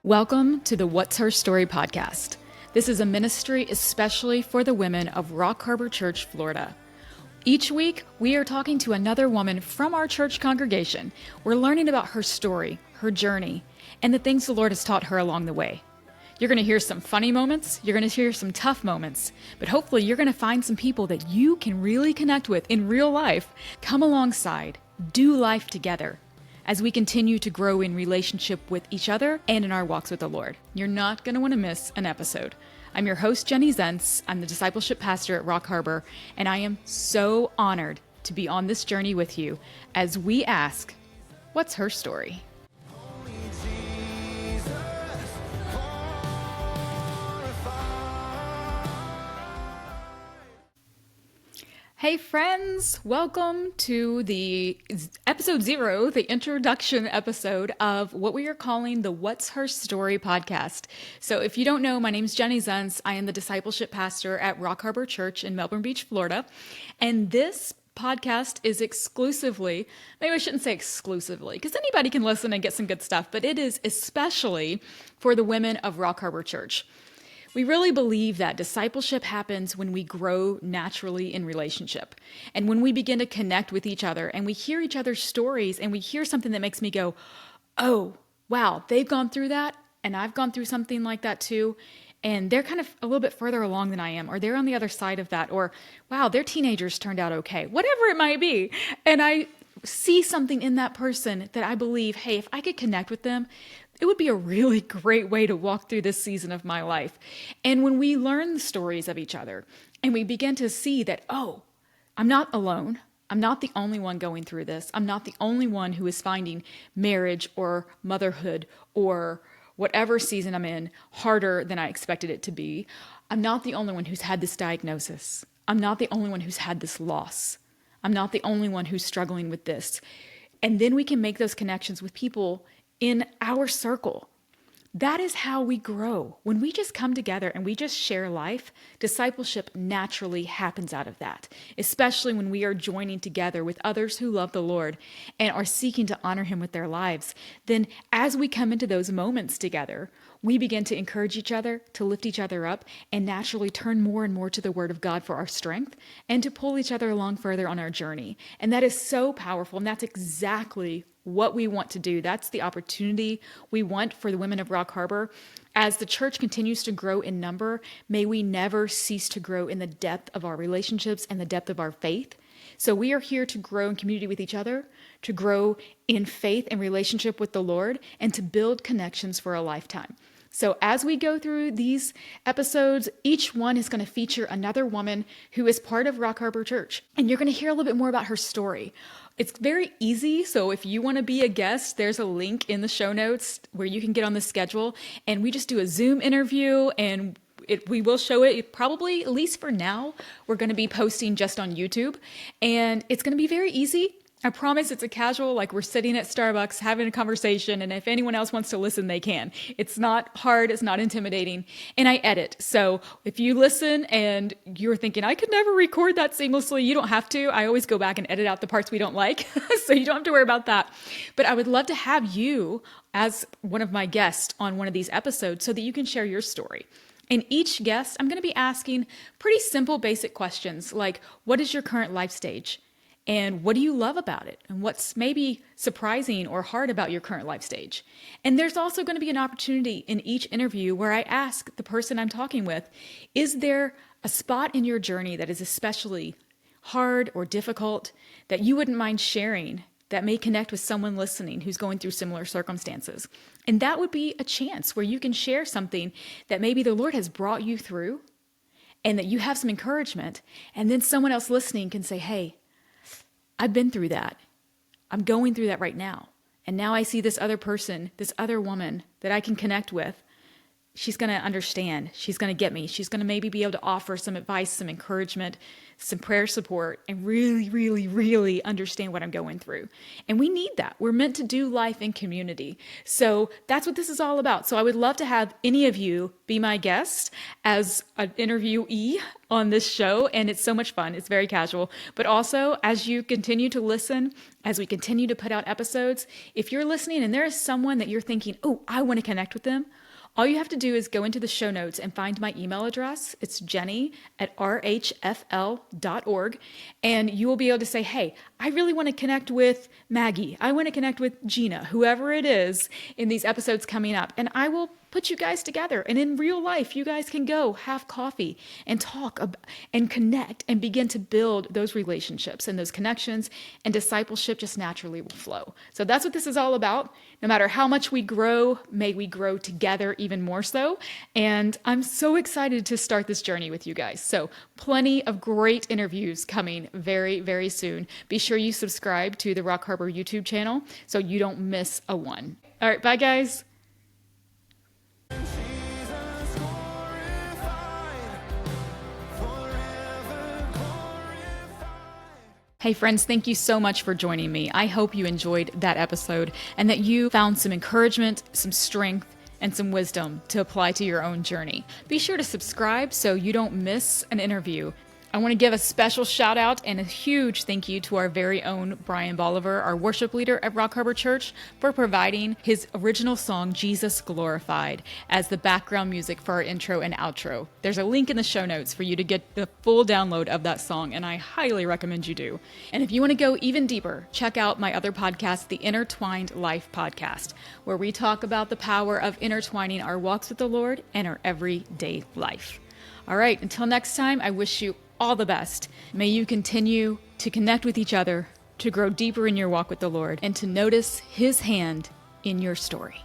Welcome to the What's Her Story podcast. This is a ministry especially for the women of Rock Harbor Church, Florida. Each week, we are talking to another woman from our church congregation. We're learning about her story, her journey, and the things the Lord has taught her along the way. You're going to hear some funny moments, you're going to hear some tough moments, but hopefully you're going to find some people that you can really connect with in real life, come alongside, do life together, as we continue to grow in relationship with each other and in our walks with the Lord. You're not going to want to miss an episode. I'm your host, Jenny Zentz. I'm the discipleship pastor at Rock Harbor, and I am so honored to be on this journey with you as we ask, what's her story? Hey friends, welcome to the episode 0, the introduction episode of what we are calling the What's Her Story podcast. So if you don't know, my name is Jenny Zentz. I am the discipleship pastor at Rock Harbor Church in Melbourne Beach, Florida. And this podcast is exclusively, maybe I shouldn't say exclusively, because anybody can listen and get some good stuff, but it is especially for the women of Rock Harbor Church. We really believe that discipleship happens when we grow naturally in relationship and when we begin to connect with each other and we hear each other's stories and we hear something that makes me go, oh, wow, they've gone through that and I've gone through something like that too. And they're kind of a little bit further along than I am, or they're on the other side of that, or wow, their teenagers turned out okay, whatever it might be. And I see something in that person that I believe, hey, if I could connect with them, it would be a really great way to walk through this season of my life. And when we learn the stories of each other and we begin to see that, oh, I'm not alone. I'm not the only one going through this. I'm not the only one who is finding marriage or motherhood or whatever season I'm in harder than I expected it to be. I'm not the only one who's had this diagnosis. I'm not the only one who's had this loss. I'm not the only one who's struggling with this. And then we can make those connections with people in our circle. That is how we grow. When we just come together and we just share life, discipleship naturally happens out of that, especially when we are joining together with others who love the Lord and are seeking to honor Him with their lives. Then as we come into those moments together, we begin to encourage each other, to lift each other up, and naturally turn more and more to the Word of God for our strength and to pull each other along further on our journey. And that is so powerful, and that's exactly what we want to do. That's the opportunity we want for the women of Rock Harbor. As the church continues to grow in number, may we never cease to grow in the depth of our relationships and the depth of our faith. So we are here to grow in community with each other, to grow in faith and relationship with the Lord, and to build connections for a lifetime. So as we go through these episodes, each one is going to feature another woman who is part of Rock Harbor Church. And you're going to hear a little bit more about her story. It's very easy. So if you want to be a guest, there's a link in the show notes where you can get on the schedule. And we just do a Zoom interview and we will show it probably, at least for now, we're going to be posting just on YouTube. And it's going to be very easy. I promise it's a casual, like we're sitting at Starbucks having a conversation, and if anyone else wants to listen, they can. It's not hard, it's not intimidating, and I edit. So if you listen and you're thinking, I could never record that seamlessly, you don't have to. I always go back and edit out the parts we don't like, so you don't have to worry about that. But I would love to have you as one of my guests on one of these episodes so that you can share your story. In each guest, I'm going to be asking pretty simple, basic questions like, what is your current life stage? And what do you love about it? And what's maybe surprising or hard about your current life stage? And there's also going to be an opportunity in each interview where I ask the person I'm talking with, is there a spot in your journey that is especially hard or difficult that you wouldn't mind sharing that may connect with someone listening who's going through similar circumstances? And that would be a chance where you can share something that maybe the Lord has brought you through and that you have some encouragement. And then someone else listening can say, hey, I've been through that. I'm going through that right now. And now I see this other person, this other woman that I can connect with she's going to understand. She's going to get me. She's going to maybe be able to offer some advice, some encouragement, some prayer support, and really, really, really understand what I'm going through. And we need that. We're meant to do life in community. So that's what this is all about. So I would love to have any of you be my guest as an interviewee on this show. And it's so much fun. It's very casual. But also, as you continue to listen, as we continue to put out episodes, if you're listening and there is someone that you're thinking, oh, I want to connect with them, all you have to do is go into the show notes and find my email address. It's jenny@rhfl.org. And you will be able to say, hey, I really want to connect with Maggie. I want to connect with Gina, whoever it is in these episodes coming up. And I will put you guys together. And in real life, you guys can go have coffee and talk and connect and begin to build those relationships and those connections, and discipleship just naturally will flow. So that's what this is all about. No matter how much we grow, may we grow together even more so. And I'm so excited to start this journey with you guys. So plenty of great interviews coming very, very soon. Be sure you subscribe to the Rock Harbor YouTube channel so you don't miss a one. All right, bye guys. Hey friends, thank you so much for joining me. I hope you enjoyed that episode and that you found some encouragement, some strength, and some wisdom to apply to your own journey. Be sure to subscribe so you don't miss an interview. I want to give a special shout out and a huge thank you to our very own Brian Bolivar, our worship leader at Rock Harbor Church, for providing his original song, Jesus Glorified, as the background music for our intro and outro. There's a link in the show notes for you to get the full download of that song, and I highly recommend you do. And if you want to go even deeper, check out my other podcast, the Intertwined Life Podcast, where we talk about the power of intertwining our walks with the Lord and our everyday life. All right, until next time, I wish you all the best. May you continue to connect with each other, to grow deeper in your walk with the Lord, and to notice His hand in your story.